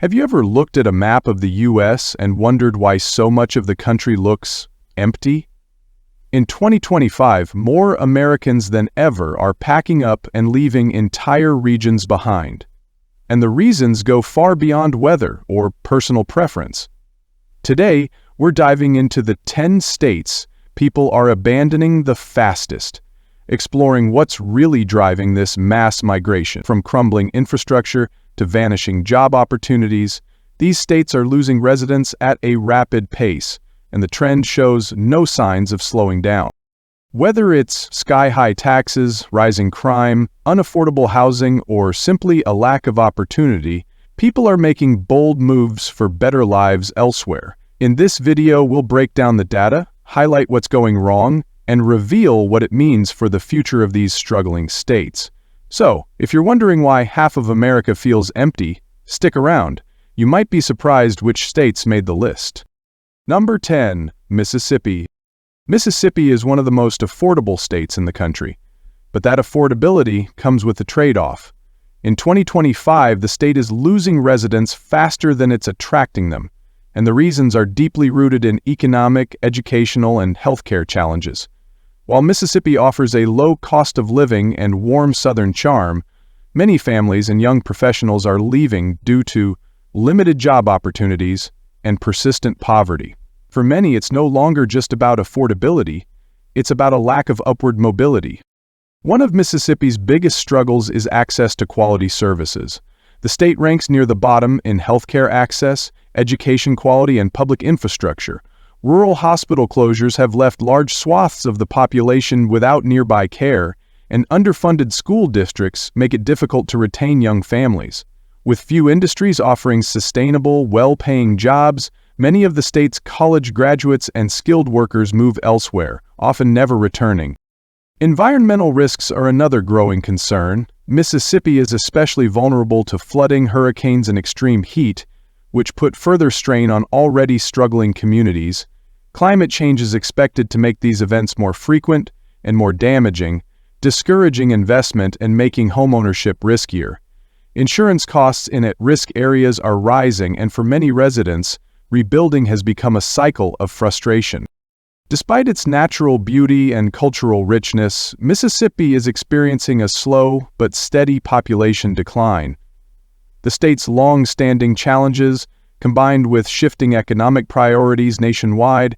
Have you ever looked at a map of the U.S. and wondered why so much of the country looks empty? In 2025, more Americans than ever are packing up and leaving entire regions behind. And the reasons go far beyond weather or personal preference. Today, we're diving into the 10 states people are abandoning the fastest, exploring what's really driving this mass migration. From crumbling infrastructure to vanishing job opportunities, these states are losing residents at a rapid pace, and the trend shows no signs of slowing down. Whether it's sky-high taxes, rising crime, unaffordable housing, or simply a lack of opportunity, people are making bold moves for better lives elsewhere. In this video, we'll break down the data, highlight what's going wrong, and reveal what it means for the future of these struggling states. So, if you're wondering why half of America feels empty, stick around. You might be surprised which states made the list. Number 10. Mississippi. Mississippi is one of the most affordable states in the country. But that affordability comes with a trade-off. In 2025, the state is losing residents faster than it's attracting them, and the reasons are deeply rooted in economic, educational, and healthcare challenges. While Mississippi offers a low cost of living and warm southern charm, many families and young professionals are leaving due to limited job opportunities and persistent poverty. For many, it's no longer just about affordability, it's about a lack of upward mobility. One of Mississippi's biggest struggles is access to quality services. The state ranks near the bottom in healthcare access, education quality, and public infrastructure. Rural hospital closures have left large swaths of the population without nearby care, and underfunded school districts make it difficult to retain young families. With few industries offering sustainable, well-paying jobs, many of the state's college graduates and skilled workers move elsewhere, often never returning. Environmental risks are another growing concern. Mississippi is especially vulnerable to flooding, hurricanes, and extreme heat, which put further strain on already struggling communities. Climate change is expected to make these events more frequent and more damaging, discouraging investment and making homeownership riskier. Insurance costs in at-risk areas are rising, and for many residents, rebuilding has become a cycle of frustration. Despite its natural beauty and cultural richness, Mississippi is experiencing a slow but steady population decline. The state's long-standing challenges, combined with shifting economic priorities nationwide,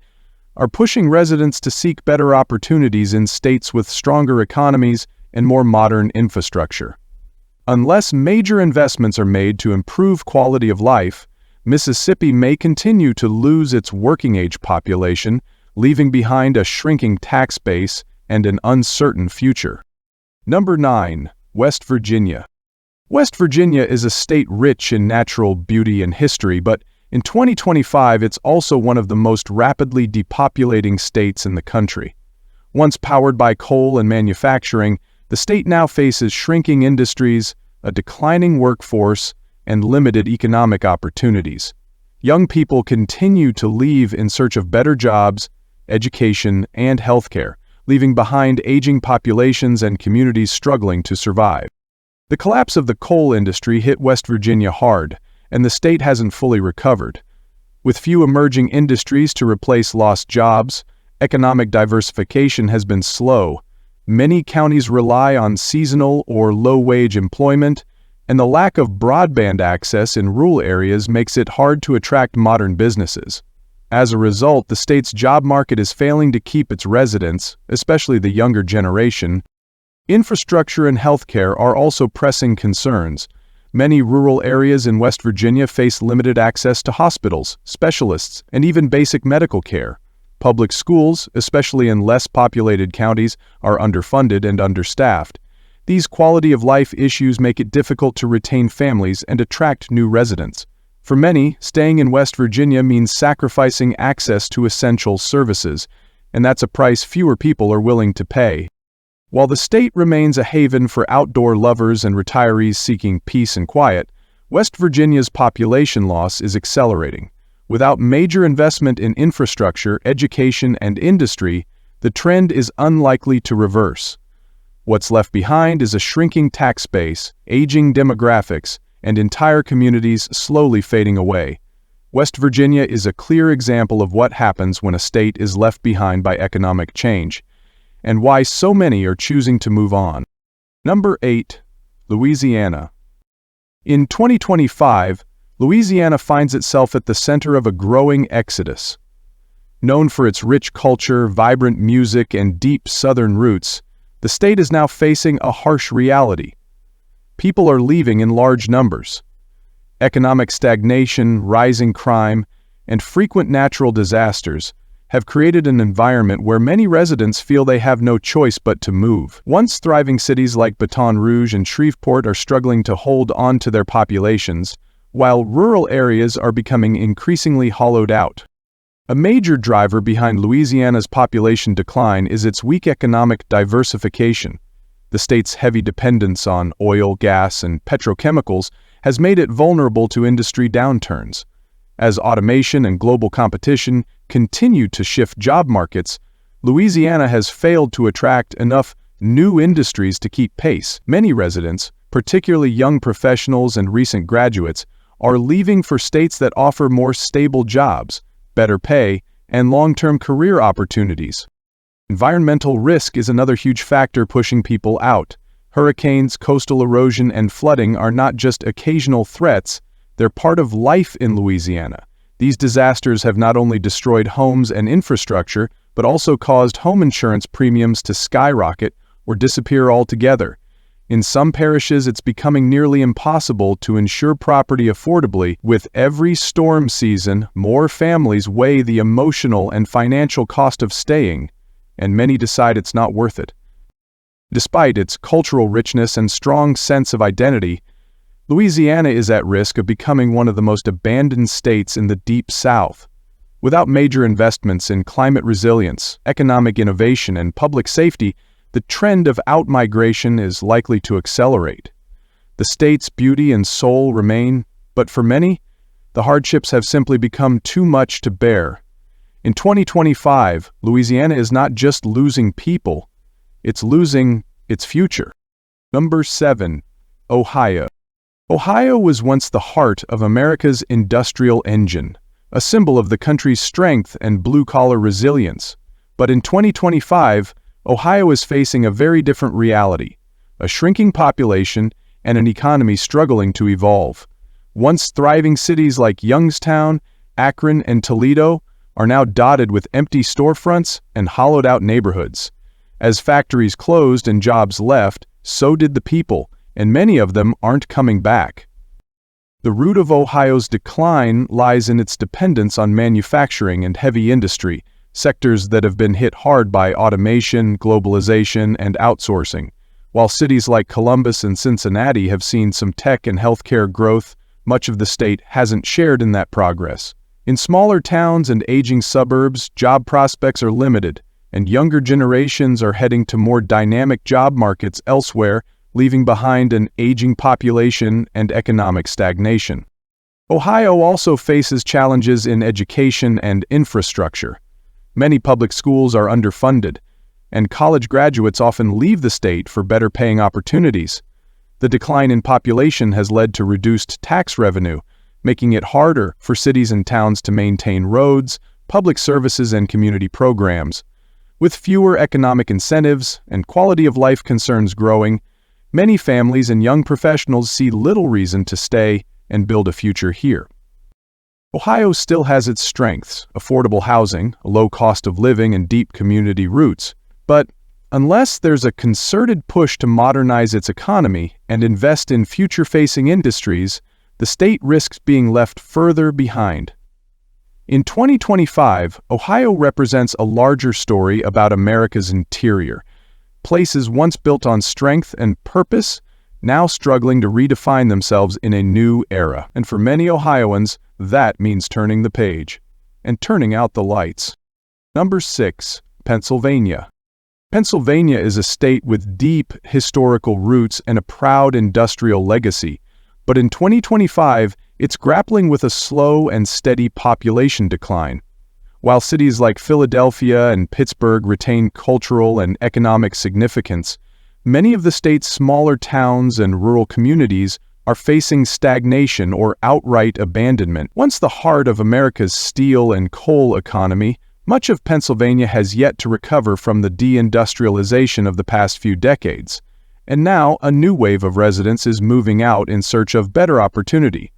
are pushing residents to seek better opportunities in states with stronger economies and more modern infrastructure. Unless major investments are made to improve quality of life, Mississippi may continue to lose its working-age population, leaving behind a shrinking tax base and an uncertain future. Number 9. West Virginia. West Virginia is a state rich in natural beauty and history, but in 2025 it's also one of the most rapidly depopulating states in the country. Once powered by coal and manufacturing, the state now faces shrinking industries, a declining workforce, and limited economic opportunities. Young people continue to leave in search of better jobs, education, and healthcare, leaving behind aging populations and communities struggling to survive. The collapse of the coal industry hit West Virginia hard, and the state hasn't fully recovered. With few emerging industries to replace lost jobs, economic diversification has been slow. Many counties rely on seasonal or low-wage employment, and the lack of broadband access in rural areas makes it hard to attract modern businesses. As a result, the state's job market is failing to keep its residents, especially the younger generation. Infrastructure and healthcare are also pressing concerns. Many rural areas in West Virginia face limited access to hospitals, specialists, and even basic medical care. Public schools, especially in less populated counties, are underfunded and understaffed. These quality-of-life issues make it difficult to retain families and attract new residents. For many, staying in West Virginia means sacrificing access to essential services, and that's a price fewer people are willing to pay. While the state remains a haven for outdoor lovers and retirees seeking peace and quiet, West Virginia's population loss is accelerating. Without major investment in infrastructure, education, and industry, the trend is unlikely to reverse. What's left behind is a shrinking tax base, aging demographics, and entire communities slowly fading away. West Virginia is a clear example of what happens when a state is left behind by economic change, and why so many are choosing to move on. Number 8. Louisiana. In 2025, Louisiana finds itself at the center of a growing exodus. Known for its rich culture, vibrant music, and deep Southern roots, the state is now facing a harsh reality. People are leaving in large numbers. Economic stagnation, rising crime, and frequent natural disasters have created an environment where many residents feel they have no choice but to move. Once thriving cities like Baton Rouge and Shreveport are struggling to hold on to their populations, while rural areas are becoming increasingly hollowed out. A major driver behind Louisiana's population decline is its weak economic diversification. The state's heavy dependence on oil, gas, and petrochemicals has made it vulnerable to industry downturns. As automation and global competition continue to shift job markets, Louisiana has failed to attract enough new industries to keep pace. Many residents, particularly young professionals and recent graduates, are leaving for states that offer more stable jobs, better pay, and long-term career opportunities. Environmental risk is another huge factor pushing people out. Hurricanes, coastal erosion, and flooding are not just occasional threats, they're part of life in Louisiana. These disasters have not only destroyed homes and infrastructure, but also caused home insurance premiums to skyrocket or disappear altogether. In some parishes, it's becoming nearly impossible to insure property affordably. With every storm season, more families weigh the emotional and financial cost of staying, and many decide it's not worth it. Despite its cultural richness and strong sense of identity, Louisiana is at risk of becoming one of the most abandoned states in the Deep South. Without major investments in climate resilience, economic innovation, and public safety, the trend of outmigration is likely to accelerate. The state's beauty and soul remain, but for many, the hardships have simply become too much to bear. In 2025, Louisiana is not just losing people, it's losing its future. Number 7. Ohio. Ohio was once the heart of America's industrial engine, a symbol of the country's strength and blue-collar resilience. But in 2025, Ohio is facing a very different reality, a shrinking population and an economy struggling to evolve. Once thriving cities like Youngstown, Akron, and Toledo are now dotted with empty storefronts and hollowed-out neighborhoods. As factories closed and jobs left, so did the people, and many of them aren't coming back. The root of Ohio's decline lies in its dependence on manufacturing and heavy industry, sectors that have been hit hard by automation, globalization, and outsourcing. While cities like Columbus and Cincinnati have seen some tech and healthcare growth, much of the state hasn't shared in that progress. In smaller towns and aging suburbs, job prospects are limited, and younger generations are heading to more dynamic job markets elsewhere, leaving behind an aging population and economic stagnation. Ohio also faces challenges in education and infrastructure. Many public schools are underfunded, and college graduates often leave the state for better-paying opportunities. The decline in population has led to reduced tax revenue, making it harder for cities and towns to maintain roads, public services, and community programs. With fewer economic incentives and quality of life concerns growing, many families and young professionals see little reason to stay and build a future here. Ohio still has its strengths: affordable housing, a low cost of living, and deep community roots. But unless there's a concerted push to modernize its economy and invest in future-facing industries, the state risks being left further behind. In 2025, Ohio represents a larger story about America's interior. Places once built on strength and purpose, now struggling to redefine themselves in a new era. And for many Ohioans, that means turning the page and turning out the lights. Number 6. Pennsylvania. Pennsylvania is a state with deep historical roots and a proud industrial legacy, but in 2025, it's grappling with a slow and steady population decline. While cities like Philadelphia and Pittsburgh retain cultural and economic significance, many of the state's smaller towns and rural communities are facing stagnation or outright abandonment. Once the heart of America's steel and coal economy, much of Pennsylvania has yet to recover from the deindustrialization of the past few decades. And now, a new wave of residents is moving out in search of better opportunity.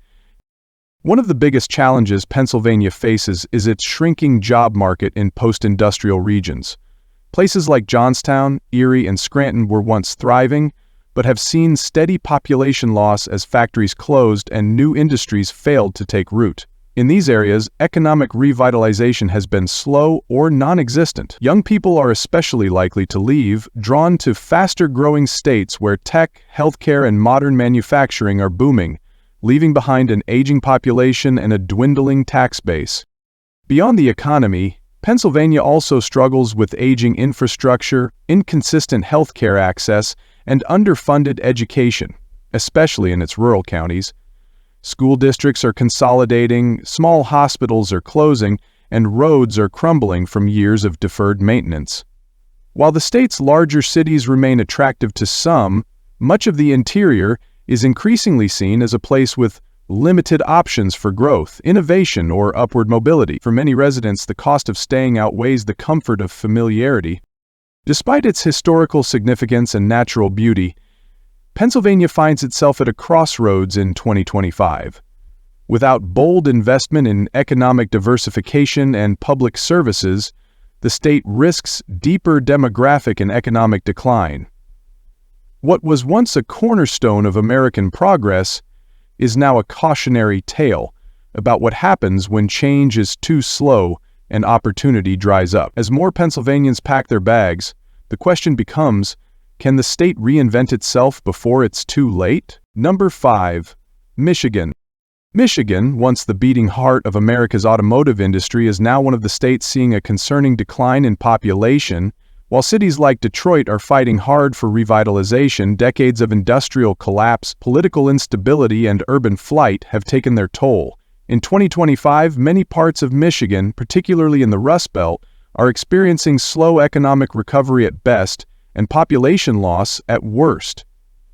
One of the biggest challenges Pennsylvania faces is its shrinking job market in post-industrial regions. Places like Johnstown, Erie, and Scranton were once thriving, but have seen steady population loss as factories closed and new industries failed to take root. In these areas, economic revitalization has been slow or non-existent. Young people are especially likely to leave, drawn to faster-growing states where tech, healthcare, and modern manufacturing are booming, leaving behind an aging population and a dwindling tax base. Beyond the economy, Pennsylvania also struggles with aging infrastructure, inconsistent healthcare access, and underfunded education, especially in its rural counties. School districts are consolidating, small hospitals are closing, and roads are crumbling from years of deferred maintenance. While the state's larger cities remain attractive to some, much of the interior is increasingly seen as a place with limited options for growth, innovation, or upward mobility. For many residents, the cost of staying outweighs the comfort of familiarity. Despite its historical significance and natural beauty, Pennsylvania finds itself at a crossroads in 2025. Without bold investment in economic diversification and public services, the state risks deeper demographic and economic decline. What was once a cornerstone of American progress is now a cautionary tale about what happens when change is too slow and opportunity dries up. As more Pennsylvanians pack their bags, the question becomes, can the state reinvent itself before it's too late? Number 5. Michigan. Michigan, once the beating heart of America's automotive industry, is now one of the states seeing a concerning decline in population. While cities like Detroit are fighting hard for revitalization, decades of industrial collapse, political instability, and urban flight have taken their toll. In 2025, many parts of Michigan, particularly in the Rust Belt, are experiencing slow economic recovery at best and population loss at worst.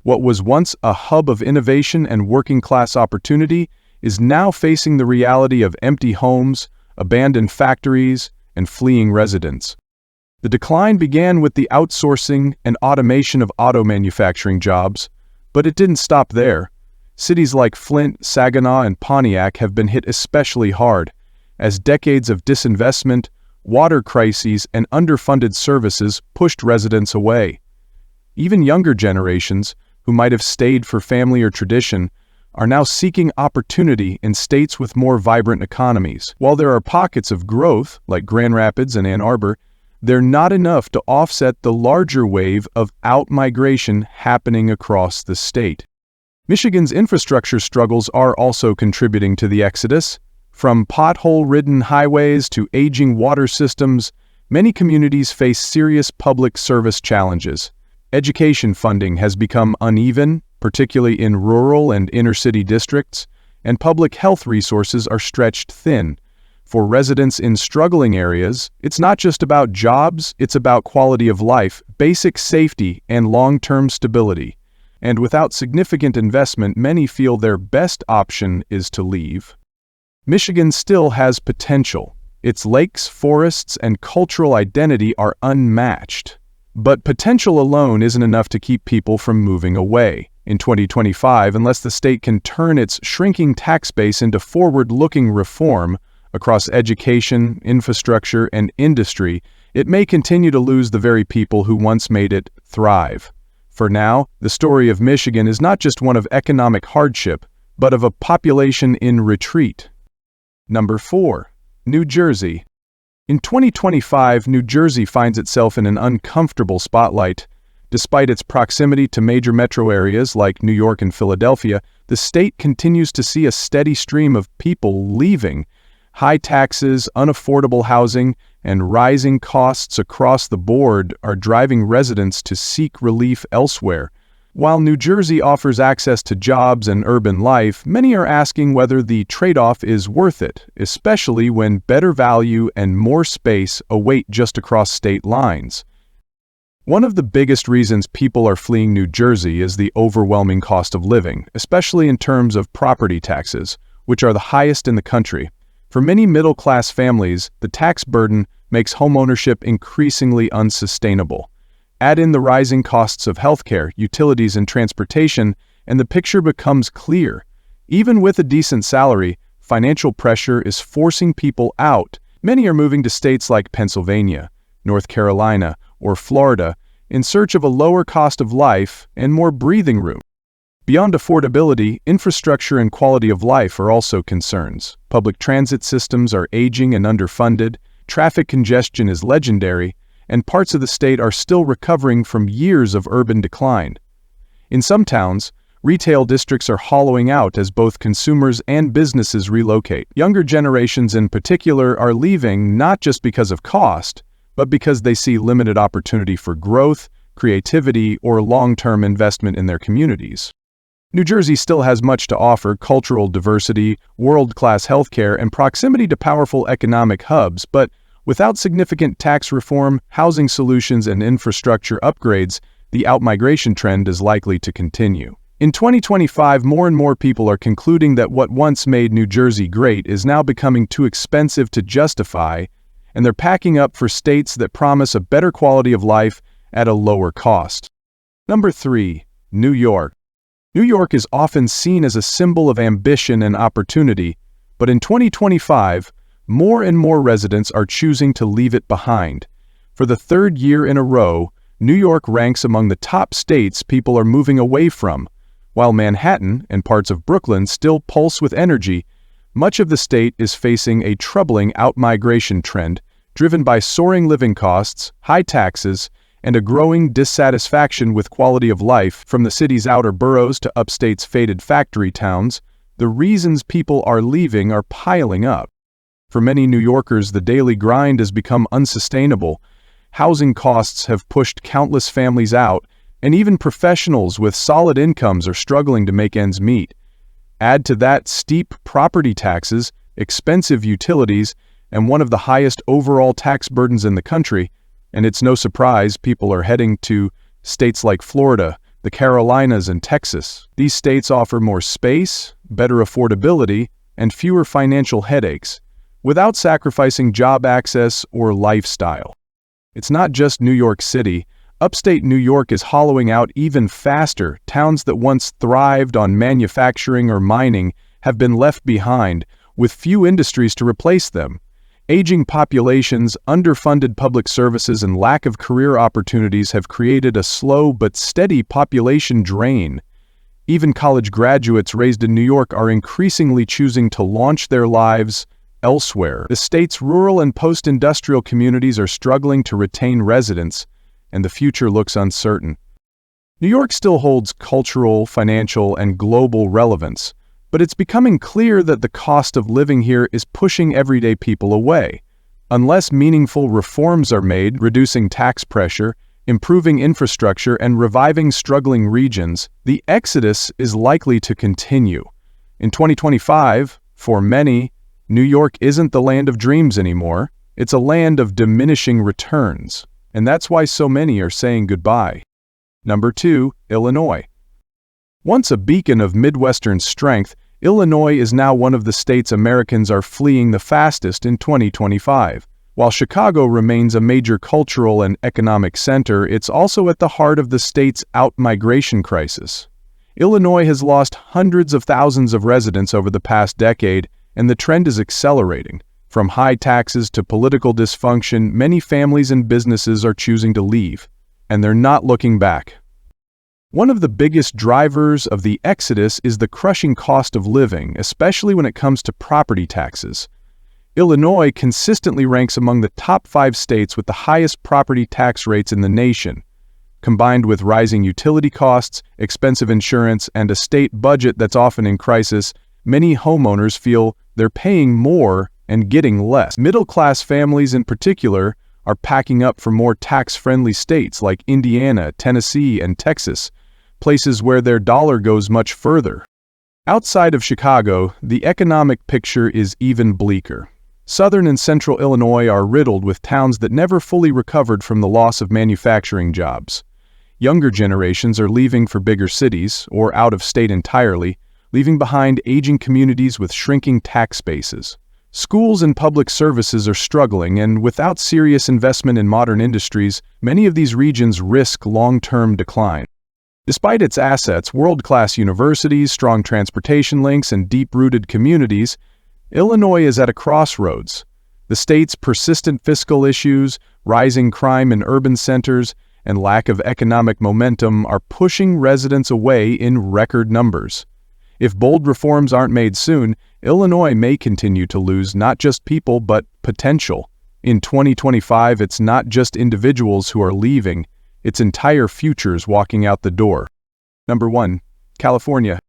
What was once a hub of innovation and working-class opportunity is now facing the reality of empty homes, abandoned factories, and fleeing residents. The decline began with the outsourcing and automation of auto manufacturing jobs, but it didn't stop there. Cities like Flint, Saginaw, and Pontiac have been hit especially hard, as decades of disinvestment, water crises, and underfunded services pushed residents away. Even younger generations, who might have stayed for family or tradition, are now seeking opportunity in states with more vibrant economies. While there are pockets of growth, like Grand Rapids and Ann Arbor, they're not enough to offset the larger wave of out-migration happening across the state. Michigan's infrastructure struggles are also contributing to the exodus. From pothole-ridden highways to aging water systems, many communities face serious public service challenges. Education funding has become uneven, particularly in rural and inner-city districts, and public health resources are stretched thin. For residents in struggling areas, it's not just about jobs, it's about quality of life, basic safety, and long-term stability. And without significant investment, many feel their best option is to leave. Michigan still has potential. Its lakes, forests, and cultural identity are unmatched. But potential alone isn't enough to keep people from moving away. In 2025, unless the state can turn its shrinking tax base into forward-looking reform across education, infrastructure, and industry, it may continue to lose the very people who once made it thrive. For now, the story of Michigan is not just one of economic hardship, but of a population in retreat. Number 4. New Jersey. In 2025, New Jersey finds itself in an uncomfortable spotlight. Despite its proximity to major metro areas like New York and Philadelphia, the state continues to see a steady stream of people leaving. High taxes, unaffordable housing, and rising costs across the board are driving residents to seek relief elsewhere. While New Jersey offers access to jobs and urban life, many are asking whether the trade-off is worth it, especially when better value and more space await just across state lines. One of the biggest reasons people are fleeing New Jersey is the overwhelming cost of living, especially in terms of property taxes, which are the highest in the country. For many middle-class families, the tax burden makes homeownership increasingly unsustainable. Add in the rising costs of healthcare, utilities, and transportation, and the picture becomes clear. Even with a decent salary, financial pressure is forcing people out. Many are moving to states like Pennsylvania, North Carolina, or Florida in search of a lower cost of life and more breathing room. Beyond affordability, infrastructure and quality of life are also concerns. Public transit systems are aging and underfunded, traffic congestion is legendary, and parts of the state are still recovering from years of urban decline. In some towns, retail districts are hollowing out as both consumers and businesses relocate. Younger generations in particular are leaving not just because of cost, but because they see limited opportunity for growth, creativity, or long-term investment in their communities. New Jersey still has much to offer: cultural diversity, world-class healthcare, and proximity to powerful economic hubs, but without significant tax reform, housing solutions, and infrastructure upgrades, the outmigration trend is likely to continue. In 2025, more and more people are concluding that what once made New Jersey great is now becoming too expensive to justify, and they're packing up for states that promise a better quality of life at a lower cost. Number 3. New York. New York is often seen as a symbol of ambition and opportunity, but in 2025, more and more residents are choosing to leave it behind. For the third year in a row, New York ranks among the top states people are moving away from. While Manhattan and parts of Brooklyn still pulse with energy, much of the state is facing a troubling outmigration trend driven by soaring living costs, high taxes, and a growing dissatisfaction with quality of life. From the city's outer boroughs to upstate's faded factory towns, the reasons people are leaving are piling up. For many New Yorkers, the daily grind has become unsustainable. Housing costs have pushed countless families out, and even professionals with solid incomes are struggling to make ends meet. Add to that steep property taxes, expensive utilities, and one of the highest overall tax burdens in the country, and it's no surprise people are heading to states like Florida, the Carolinas, and Texas. These states offer more space, better affordability, and fewer financial headaches, without sacrificing job access or lifestyle. It's not just New York City. Upstate New York is hollowing out even faster. Towns that once thrived on manufacturing or mining have been left behind, with few industries to replace them. Aging populations, underfunded public services, and lack of career opportunities have created a slow but steady population drain. Even college graduates raised in New York are increasingly choosing to launch their lives elsewhere. The state's rural and post-industrial communities are struggling to retain residents, and the future looks uncertain. New York still holds cultural, financial, and global relevance, but it's becoming clear that the cost of living here is pushing everyday people away. Unless meaningful reforms are made, reducing tax pressure, improving infrastructure, and reviving struggling regions, the exodus is likely to continue. In 2025, for many, New York isn't the land of dreams anymore. It's a land of diminishing returns. And that's why so many are saying goodbye. Number 2, Illinois. Once a beacon of Midwestern strength, Illinois is now one of the states Americans are fleeing the fastest in 2025. While Chicago remains a major cultural and economic center, it's also at the heart of the state's outmigration crisis. Illinois has lost hundreds of thousands of residents over the past decade, and the trend is accelerating. From high taxes to political dysfunction, many families and businesses are choosing to leave, and they're not looking back. One of the biggest drivers of the exodus is the crushing cost of living, especially when it comes to property taxes. Illinois consistently ranks among the top 5 states with the highest property tax rates in the nation. Combined with rising utility costs, expensive insurance, and a state budget that's often in crisis, many homeowners feel they're paying more and getting less. Middle-class families in particular are packing up for more tax-friendly states like Indiana, Tennessee, and Texas, places where their dollar goes much further. Outside of Chicago, the economic picture is even bleaker. Southern and central Illinois are riddled with towns that never fully recovered from the loss of manufacturing jobs. Younger generations are leaving for bigger cities or out of state entirely, leaving behind aging communities with shrinking tax bases. Schools and public services are struggling, and without serious investment in modern industries, many of these regions risk long-term decline. Despite its assets, world-class universities, strong transportation links, and deep-rooted communities, Illinois is at a crossroads. The state's persistent fiscal issues, rising crime in urban centers, and lack of economic momentum are pushing residents away in record numbers. If bold reforms aren't made soon, Illinois may continue to lose not just people but potential. In 2025, it's not just individuals who are leaving, it's entire futures walking out the door. Number 1. California.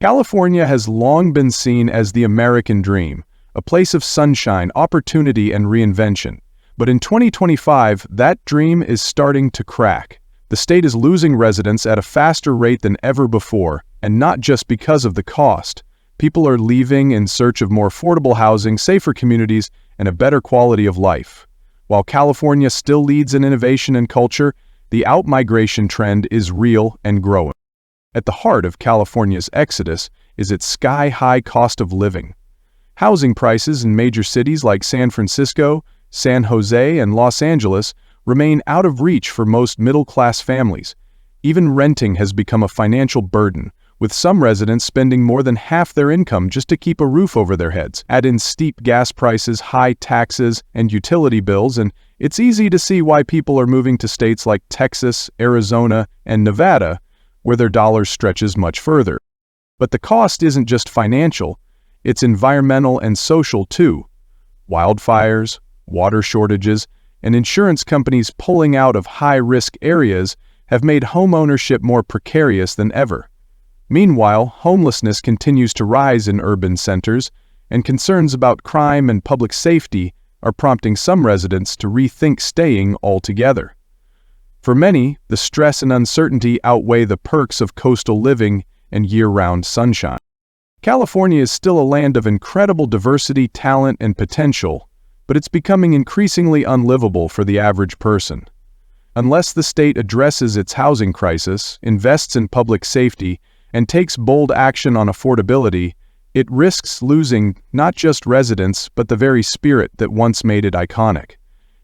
California has long been seen as the American dream, a place of sunshine, opportunity, and reinvention. But in 2025, that dream is starting to crack. The state is losing residents at a faster rate than ever before, and not just because of the cost. People are leaving in search of more affordable housing, safer communities, and a better quality of life. While California still leads in innovation and culture, the out-migration trend is real and growing. At the heart of California's exodus is its sky-high cost of living. Housing prices in major cities like San Francisco, San Jose, and Los Angeles remain out of reach for most middle-class families. Even renting has become a financial burden, with some residents spending more than half their income just to keep a roof over their heads. Add in steep gas prices, high taxes, and utility bills, and it's easy to see why people are moving to states like Texas, Arizona, and Nevada, where their dollar stretches much further. But the cost isn't just financial, it's environmental and social too. Wildfires, water shortages, and insurance companies pulling out of high-risk areas have made homeownership more precarious than ever. Meanwhile, homelessness continues to rise in urban centers, and concerns about crime and public safety are prompting some residents to rethink staying altogether. For many, the stress and uncertainty outweigh the perks of coastal living and year-round sunshine. California is still a land of incredible diversity, talent, and potential, but it's becoming increasingly unlivable for the average person. Unless the state addresses its housing crisis, invests in public safety, and takes bold action on affordability, it risks losing not just residents but the very spirit that once made it iconic.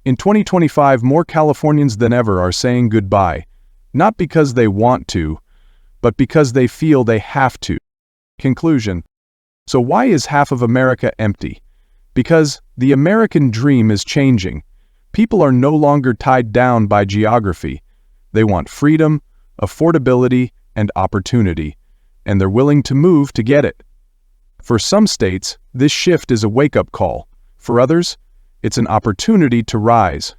In 2025, more Californians than ever are saying goodbye, not because they want to, but because they feel they have to. Conclusion. So why is half of America empty? Because the American dream is changing. People are no longer tied down by geography. They want freedom, affordability, and opportunity, and they're willing to move to get it. For some states, this shift is a wake-up call. For others, it's an opportunity to rise.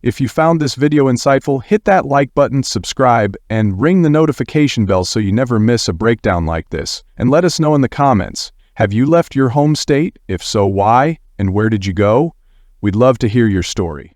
If you found this video insightful, hit that like button, subscribe, and ring the notification bell so you never miss a breakdown like this. And let us know in the comments, have you left your home state? If so, why? And where did you go? We'd love to hear your story.